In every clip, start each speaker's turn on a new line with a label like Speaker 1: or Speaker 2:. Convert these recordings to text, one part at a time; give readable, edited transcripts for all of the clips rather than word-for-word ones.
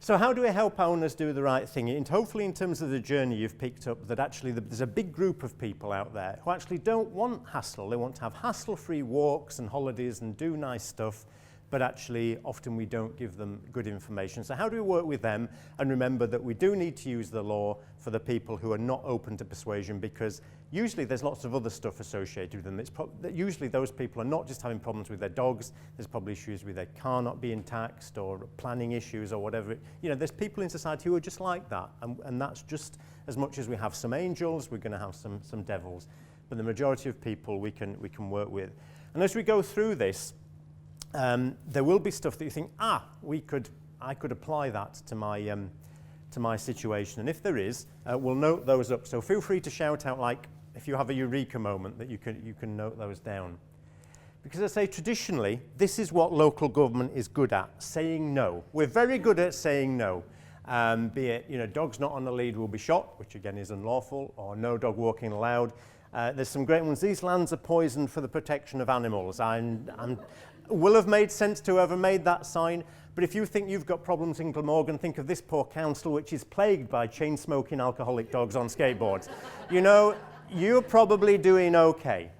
Speaker 1: So how do we help owners do the right thing? And hopefully in terms of the journey you've picked up that actually there's a big group of people out there who actually don't want hassle. They want to have hassle-free walks and holidays and do nice stuff, but actually often we don't give them good information. So how do we work with them and remember that we do need to use the law for the people who are not open to persuasion, because usually there's lots of other stuff associated with them. It's that usually those people are not just having problems with their dogs, there's probably issues with their car not being taxed or planning issues or whatever. You know, there's people in society who are just like that, and that's just as much as we have some angels, we're going to have some devils. But the majority of people we can work with. And as we go through this, there will be stuff that you think, I could apply that to my situation. And if there is, we'll note those up. So feel free to shout out, like, if you have a eureka moment, that you can note those down. Because I say traditionally, this is what local government is good at, saying no. We're very good at saying no. Be it, you know, dogs not on the lead will be shot, which again is unlawful, or no dog walking allowed. There's some great ones. These lands are poisoned for the protection of animals. Will have made sense to whoever made that sign, but if you think you've got problems in Glamorgan, think of this poor council which is plagued by chain-smoking alcoholic dogs on skateboards. You know, you're probably doing okay.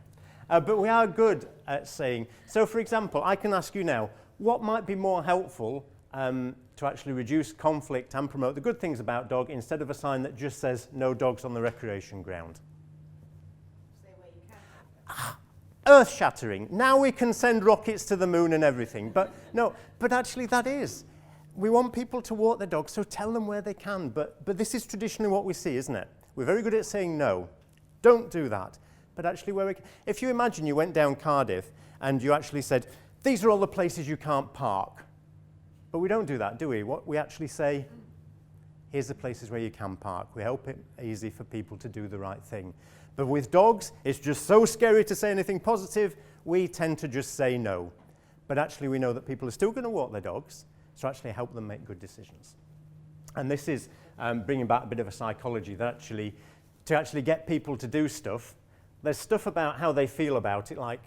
Speaker 1: But we are good at saying, so for example, I can ask you now, what might be more helpful to actually reduce conflict and promote the good things about dog instead of a sign that just says no dogs on the recreation ground?
Speaker 2: Say where you can.
Speaker 1: Earth-shattering. Now we can send rockets to the moon and everything. But no, but actually that is. We want people to walk their dogs, so tell them where they can. But this is traditionally what we see, isn't it? We're very good at saying no. Don't do that. But actually where we can. If you imagine you went down Cardiff and you actually said, these are all the places you can't park. But we don't do that, do we? What we actually say, here's the places where you can park. We help it easy for people to do the right thing. But with dogs, it's just so scary to say anything positive, we tend to just say no. But actually we know that people are still going to walk their dogs, so actually help them make good decisions. And this is bringing back a bit of a psychology that actually, to actually get people to do stuff, there's stuff about how they feel about it, like,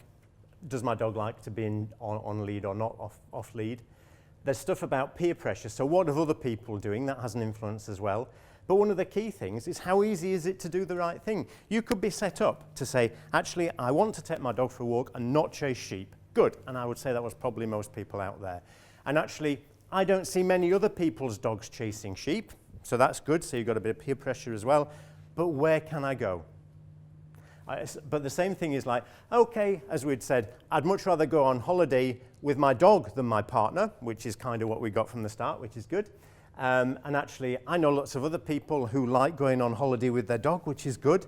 Speaker 1: does my dog like to be on lead or not off lead? There's stuff about peer pressure, so what are other people doing? That has an influence as well. But one of the key things is how easy is it to do the right thing? You could be set up to say, actually, I want to take my dog for a walk and not chase sheep. Good. And I would say that was probably most people out there. And actually, I don't see many other people's dogs chasing sheep. So that's good. So you've got a bit of peer pressure as well. But where can I go? But the same thing is like, okay, as we'd said, I'd much rather go on holiday with my dog than my partner, which is kind of what we got from the start, which is good. And actually, I know lots of other people who like going on holiday with their dog, which is good.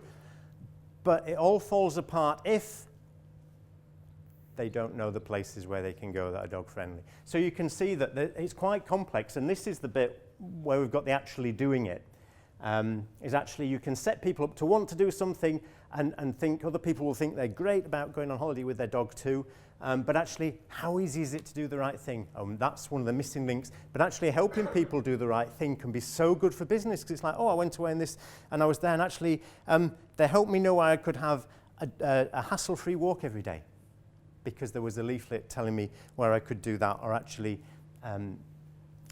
Speaker 1: But it all falls apart if they don't know the places where they can go that are dog friendly. So you can see that it's quite complex, and this is the bit where we've got the actually doing it. Is actually you can set people up to want to do something and think other people will think they're great about going on holiday with their dog too. But actually, how easy is it to do the right thing? That's one of the missing links. But actually, helping people do the right thing can be so good for business, because it's like, oh, I went away in this, and I was there, and actually, they helped me know I could have a hassle-free walk every day, because there was a leaflet telling me where I could do that, or actually,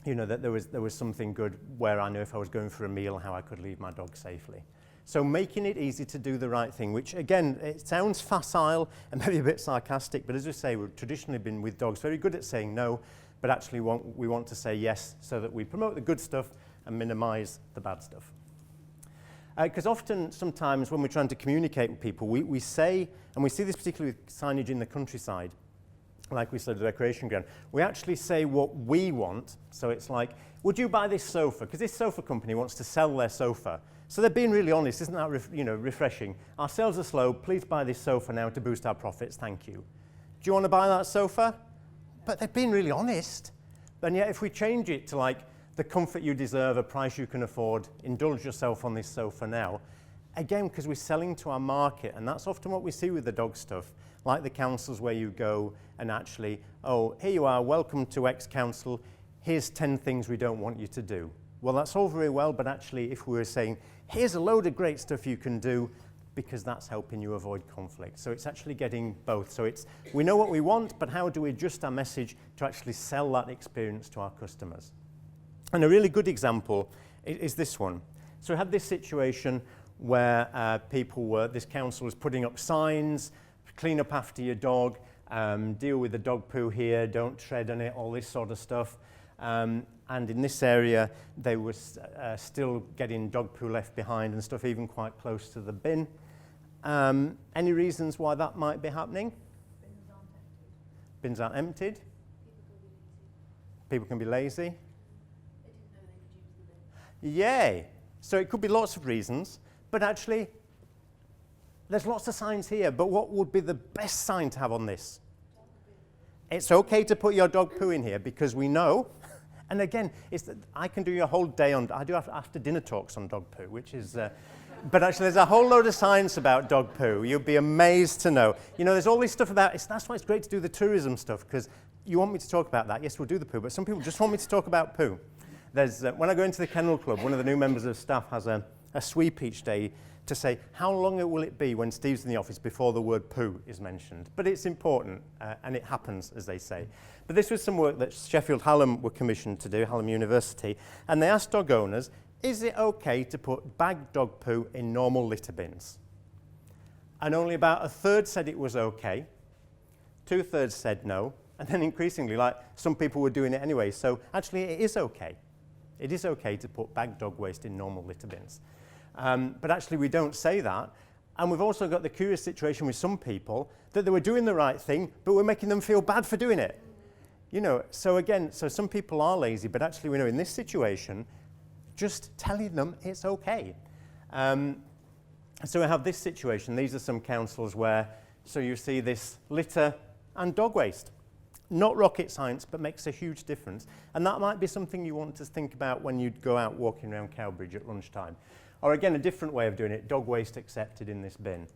Speaker 1: you know, that there was something good where I knew if I was going for a meal, how I could leave my dog safely. So making it easy to do the right thing, which again, it sounds facile and maybe a bit sarcastic, but as we say, we've traditionally been with dogs very good at saying no, but actually we want to say yes so that we promote the good stuff and minimize the bad stuff. Because often, sometimes when we're trying to communicate with people, we say, and we see this particularly with signage in the countryside, like we said, the recreation ground, we actually say what we want. So it's like, would you buy this sofa? Because this sofa company wants to sell their sofa. So they're being really honest. Isn't that refreshing? Our sales are slow. Please buy this sofa now to boost our profits. Thank you. Do you want to buy that sofa? But they're being really honest. And yet if we change it to like the comfort you deserve, a price you can afford, indulge yourself on this sofa now, again, because we're selling to our market, and that's often what we see with the dog stuff, like the councils where you go and actually, oh, here you are, welcome to X council, here's 10 things we don't want you to do. Well, that's all very well, but actually if we were saying, here's a load of great stuff you can do, because that's helping you avoid conflict. So it's actually getting both. So it's, we know what we want, but how do we adjust our message to actually sell that experience to our customers? And a really good example is this one. So we had this situation where this council was putting up signs, clean up after your dog, deal with the dog poo here, don't tread on it, all this sort of stuff. And in this area, they were still getting dog poo left behind and stuff, even quite close to the bin. Any reasons why that might be happening? Bins aren't emptied. People can be lazy. Yay! So it could be lots of reasons, but actually, there's lots of signs here, but what would be the best sign to have on this? It's okay to put your dog poo in here because we know, and again, I can do a whole day on, I do after dinner talks on dog poo, which is, but actually there's a whole load of science about dog poo. You'll be amazed to know. You know, there's all this stuff about, that's why it's great to do the tourism stuff, because you want me to talk about that. Yes, we'll do the poo, but some people just want me to talk about poo. When I go into the kennel club, one of the new members of staff has a sweep each day to say, how long will it be when Steve's in the office before the word poo is mentioned? But it's important, and it happens, as they say. But this was some work that Sheffield Hallam were commissioned to do, Hallam University, and they asked dog owners, is it okay to put bagged dog poo in normal litter bins? And only about a third said it was okay, 2/3 said no, and then increasingly, like, some people were doing it anyway, so actually it is okay. It is okay to put bagged dog waste in normal litter bins. But actually we don't say that. And we've also got the curious situation with some people that they were doing the right thing, but we're making them feel bad for doing it. You know, so again, so some people are lazy, but actually we know in this situation, just telling them it's okay. So we have this situation. These are some councils where, so you see this litter and dog waste. Not rocket science, but makes a huge difference. And that might be something you want to think about when you go out walking around Cowbridge at lunchtime. Or again, a different way of doing it, dog waste accepted in this bin.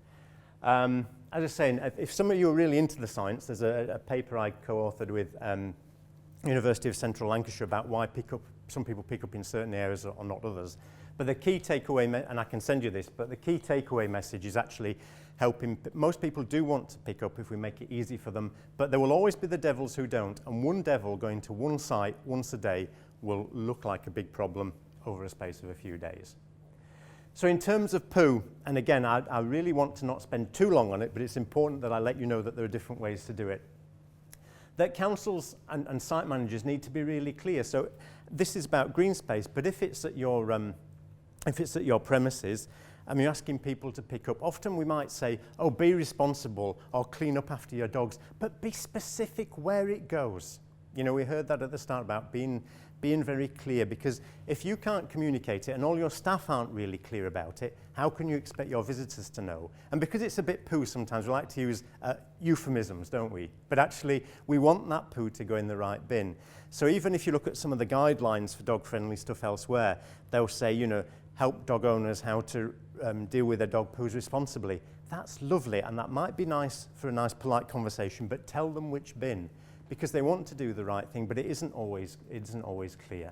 Speaker 1: As I was saying, if some of you are really into the science, there's a paper I co-authored with University of Central Lancashire about why some people pick up in certain areas or not others. But the key takeaway, and I can send you this, but the key takeaway message is actually helping. Most people do want to pick up if we make it easy for them, but there will always be the devils who don't, and one devil going to one site once a day will look like a big problem over a space of a few days. So in terms of poo, and again, I really want to not spend too long on it, but it's important that I let you know that there are different ways to do it. That councils and site managers need to be really clear. So this is about green space, but if it's at your premises, and you're asking people to pick up, often we might say, oh, be responsible or clean up after your dogs, but be specific where it goes. You know, we heard that at the start about being very clear, because if you can't communicate it and all your staff aren't really clear about it, how can you expect your visitors to know? And because it's a bit poo sometimes, we like to use euphemisms, don't we? But actually, we want that poo to go in the right bin. So even if you look at some of the guidelines for dog-friendly stuff elsewhere, they'll say, you know, help dog owners how to deal with their dog poos responsibly. That's lovely, and that might be nice for a nice, polite conversation, but tell them which bin, because they want to do the right thing, but it isn't always clear.